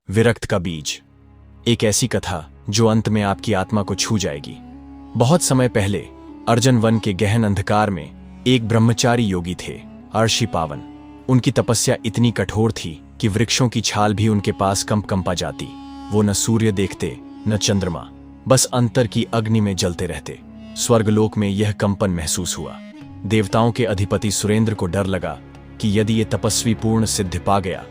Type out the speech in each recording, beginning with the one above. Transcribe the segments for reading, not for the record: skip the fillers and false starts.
विरक्त का बीज। एक ऐसी कथा जो अंत में आपकी आत्मा को छू जाएगी। बहुत समय पहले अर्जुन वन के गहन अंधकार में एक ब्रह्मचारी योगी थे, अर्षि पावन। उनकी तपस्या इतनी कठोर थी कि वृक्षों की छाल भी उनके पास कंपा जाती। वो न सूर्य देखते न चंद्रमा, बस अंतर की अग्नि में जलते रहते। स्वर्गलोक में यह कंपन महसूस हुआ। देवताओं के अधिपति सुरेंद्र को डर लगा कि यदि ये तपस्वी पूर्ण सिद्धि पा गया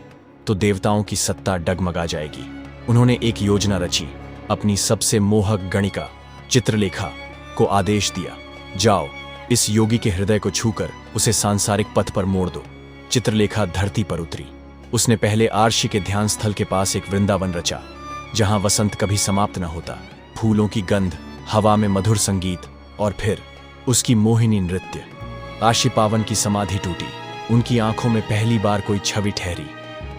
तो देवताओं की सत्ता डगमगा जाएगी। उन्होंने एक योजना रची। अपनी सबसे मोहक गणिका चित्रलेखा को आदेश दिया, जाओ इस योगी के हृदय को छूकर उसे सांसारिक पथ पर मोड़ दो। चित्रलेखा धरती पर उतरी। उसने पहले अर्षि के ध्यान स्थल के पास एक वृंदावन रचा, जहां वसंत कभी समाप्त न होता। फूलों की गंध, हवा में मधुर संगीत और फिर उसकी मोहिनी नृत्य। अर्षि पावन की समाधि टूटी। उनकी आंखों में पहली बार कोई छवि ठहरी,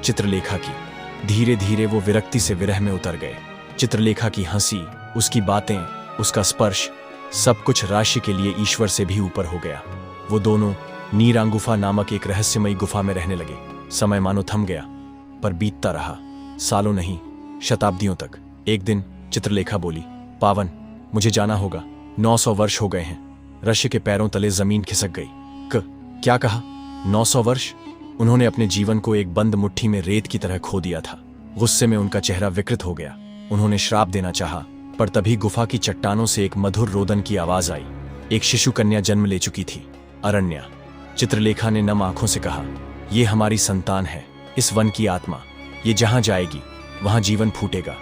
चित्रलेखा की। धीरे धीरे वो विरक्ति से विरह में उतर गए। चित्रलेखा की हंसी, उसकी बातें, उसका स्पर्श, सब कुछ राशि के लिए ईश्वर से भी ऊपर हो गया। वो दोनों नीरांग गुफा नामक एक रहस्यमयी गुफा में रहने लगे। समय मानो थम गया, पर बीतता रहा, सालों नहीं शताब्दियों तक। एक दिन चित्रलेखा बोली, पावन मुझे जाना होगा, 900 वर्ष हो गए हैं। ऋषि के पैरों तले जमीन खिसक गई। क्या कहा? 900 वर्ष? उन्होंने अपने जीवन को एक बंद मुट्ठी में रेत की तरह खो दिया था। गुस्से में उनका चेहरा विकृत हो गया। उन्होंने श्राप देना चाहा, पर तभी गुफा की चट्टानों से एक मधुर रोदन की आवाज आई। एक शिशु कन्या जन्म ले चुकी थी, अरण्या। चित्रलेखा ने नम आंखों से कहा, ये हमारी संतान है, इस वन की आत्मा। ये जहां जाएगी वहां जीवन फूटेगा।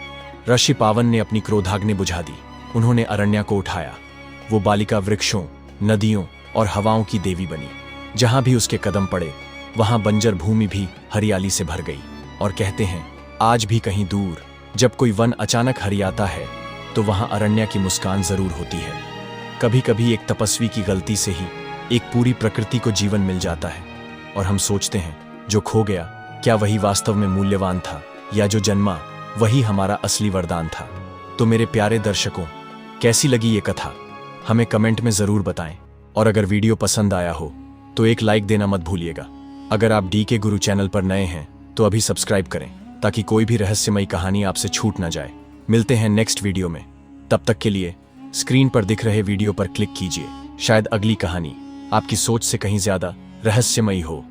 ऋषि पावन ने अपनी क्रोधाग्नि बुझा दी। उन्होंने अरण्या को उठाया। वो बालिका वृक्षों, नदियों और हवाओं की देवी बनी। जहां भी उसके कदम पड़े वहां बंजर भूमि भी हरियाली से भर गई। और कहते हैं, आज भी कहीं दूर जब कोई वन अचानक हरियाता है तो वहां अरण्या की मुस्कान जरूर होती है। कभी कभी एक तपस्वी की गलती से ही एक पूरी प्रकृति को जीवन मिल जाता है, और हम सोचते हैं जो खो गया क्या वही वास्तव में मूल्यवान था, या जो जन्मा वही हमारा असली वरदान था। तो मेरे प्यारे दर्शकों, कैसी लगी ये कथा हमें कमेंट में जरूर बताएं। और अगर वीडियो पसंद आया हो तो एक लाइक देना मत भूलिएगा। अगर आप DK गुरु चैनल पर नए हैं तो अभी सब्सक्राइब करें, ताकि कोई भी रहस्यमयी कहानी आपसे छूट ना जाए। मिलते हैं नेक्स्ट वीडियो में। तब तक के लिए स्क्रीन पर दिख रहे वीडियो पर क्लिक कीजिए। शायद अगली कहानी आपकी सोच से कहीं ज्यादा रहस्यमयी हो।